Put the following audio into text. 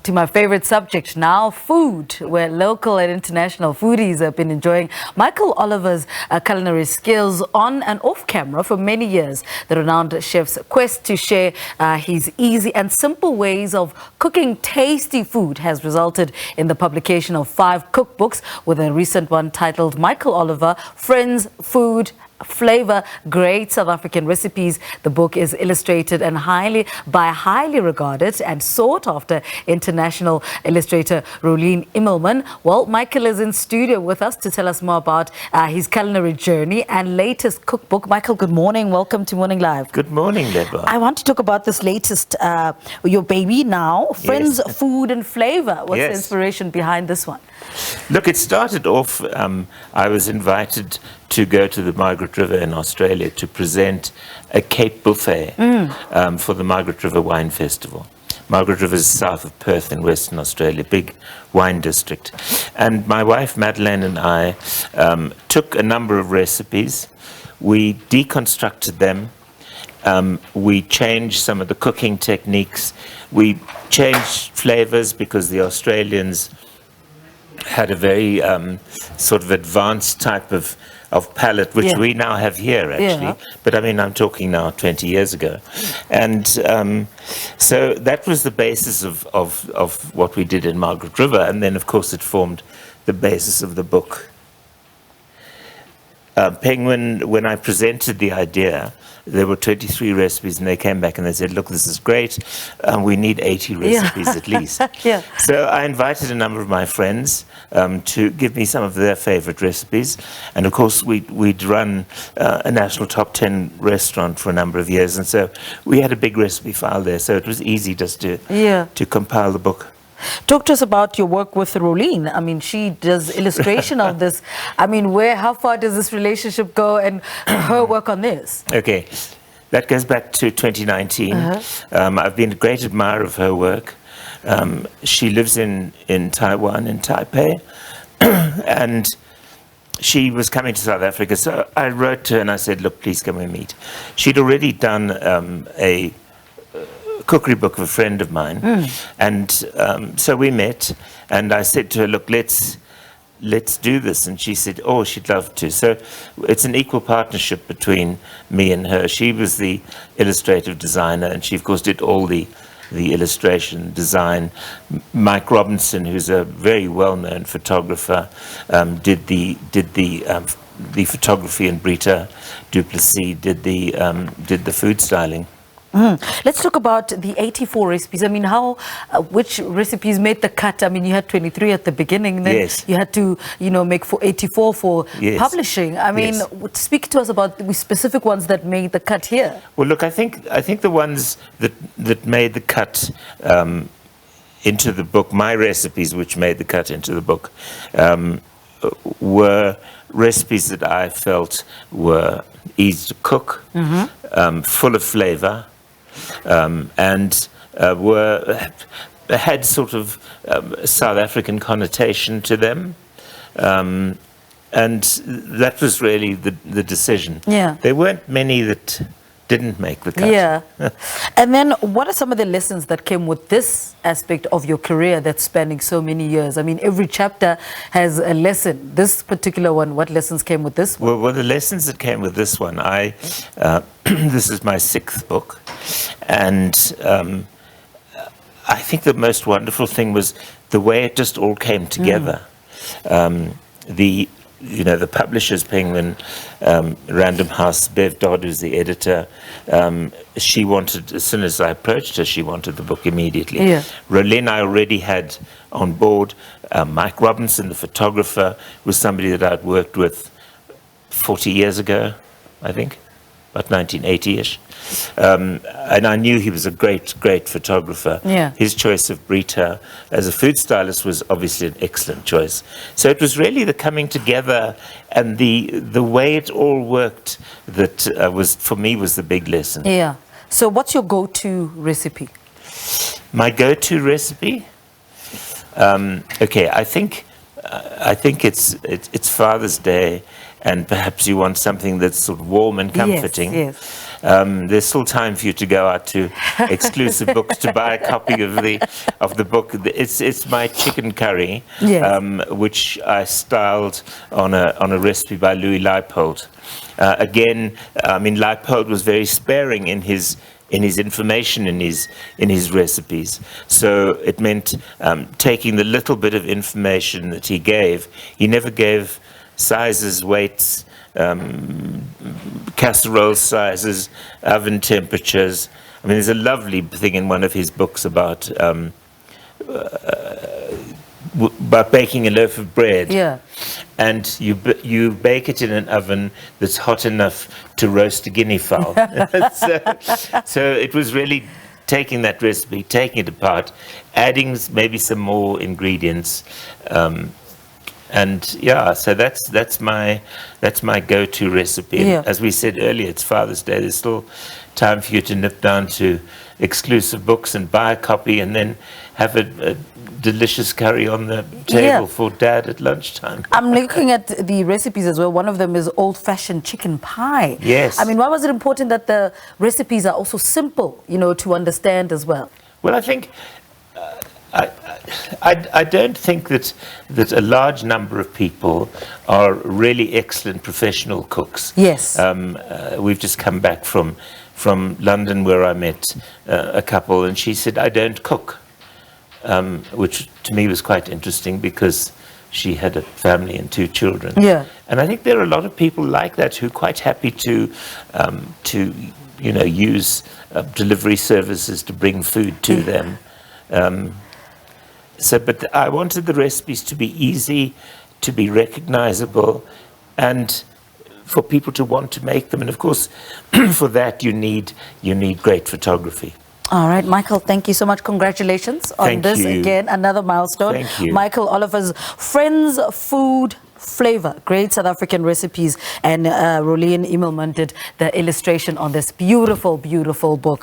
to my favorite subject now, food, where local and international foodies have been enjoying Michael Olivier's culinary skills on and off camera for many years. The renowned chef's quest to share his easy and simple ways of cooking tasty food has resulted in the publication of 5 cookbooks, with a recent one titled Michael Olivier FRIENDS, Food, Flavor, Great South African Recipes. The book is illustrated and highly regarded and sought after international illustrator Roelien Immelman. Well, Michael is in studio with us to tell us more about his culinary journey and latest cookbook. Michael, good morning. Welcome to Morning Live. Good morning, Deborah. I want to talk about this latest, your baby now, Friends, Yes. Food and Flavor. What's Yes. the inspiration behind this one? Look, it started off, I was invited to go to the Margaret River in Australia to present a Cape buffet for the Margaret River Wine Festival. Margaret River is south of Perth in Western Australia, big wine district. And my wife Madeleine and I took a number of recipes, we deconstructed them, we changed some of the cooking techniques, we changed flavors because the Australians had a very sort of advanced type of palate, which we now have here, actually. But I mean, I'm talking now 20 years ago. And so that was the basis of what we did in Margaret River. And then, of course, it formed the basis of the book. Penguin, when I presented the idea, there were 23 recipes, and they came back and they said, look, this is great. We need 80 recipes at least. So I invited a number of my friends to give me some of their favorite recipes. And of course, we'd run a national top 10 restaurant for a number of years. And so we had a big recipe file there. So it was easy just to compile the book. Talk to us about your work with Roelien. I mean, she does illustration of this. I mean, how far does this relationship go and her work on this? Okay, that goes back to 2019. I've been a great admirer of her work. She lives in Taiwan, in Taipei, and she was coming to South Africa. So I wrote to her and I said, look, please come and meet. She'd already done a cookery book of a friend of mine, and so we met, and I said to her, look, let's do this, and she said, oh, she'd love to. So it's an equal partnership between me and her. She was the illustrative designer, and she of course did all the illustration design. Mike Robinson, who's a very well-known photographer, did the photography, and Brita Duplessis did the food styling. Let's talk about the 84 recipes. I mean, which recipes made the cut? I mean, you had 23 at the beginning, then you had to, make 84 for publishing. I mean, speak to us about the specific ones that made the cut here. Well, look, I think the ones that made the cut into the book, my recipes which made the cut into the book, were recipes that I felt were easy to cook, full of flavor, and had sort of South African connotation to them, and that was really the decision. There weren't many that didn't make the cut. And then what are some of the lessons that came with this aspect of your career that's spanning so many years? I mean, every chapter has a lesson. This particular one, what lessons came with this one? Well, the lessons that came with this one, this is my 6th book, and I think the most wonderful thing was the way it just all came together. The publishers, Penguin, Random House, Bev Dodd, who's the editor, she wanted, as soon as I approached her, she wanted the book immediately. Roelien I already had on board. Mike Robinson, the photographer, was somebody that I'd worked with 40 years ago, I think, about 1980-ish. And I knew he was a great photographer. His choice of Brita as a food stylist was obviously an excellent choice. So it was really the coming together and the way it all worked that for me was the big lesson. So what's your go-to recipe? My go-to recipe? Okay, I think it's Father's Day, and perhaps you want something that's sort of warm and comforting. there's still time for you to go out to exclusive books to buy a copy of the book. It's my chicken curry, yes. which I styled on a recipe by Louis Leipold. Again, I mean, Leipold was very sparing in his information in his recipes. So it meant taking the little bit of information that he gave. He never gave sizes, weights, casserole sizes, oven temperatures. I mean, there's a lovely thing in one of his books about baking a loaf of bread. Yeah. And you bake it in an oven that's hot enough to roast a guinea fowl. So it was really taking that recipe, taking it apart, adding maybe some more ingredients, and yeah. So that's my go-to recipe. Yeah. As we said earlier, it's Father's Day. There's still time for you to nip down to exclusive books and buy a copy, and then have a delicious curry on the table for Dad at lunchtime. I'm looking at the recipes as well. One of them is old-fashioned chicken pie. Yes. I mean, why was it important that the recipes are also simple, to understand as well? Well, I think I don't think that a large number of people are really excellent professional cooks. Yes. We've just come back from London, where I met a couple, and she said, "I don't cook." Which to me was quite interesting, because she had a family and 2 children. Yeah. And I think there are a lot of people like that who are quite happy to use delivery services to bring food to them. But I wanted the recipes to be easy, to be recognizable, and for people to want to make them. And of course, for that you need great photography. All right, Michael, thank you so much. Congratulations on Thank this you. again, another milestone. Thank you. Michael Olivier's Friends, Food, Flavor, great South African recipes, and Roelien Immelman did the illustration on this beautiful, beautiful book.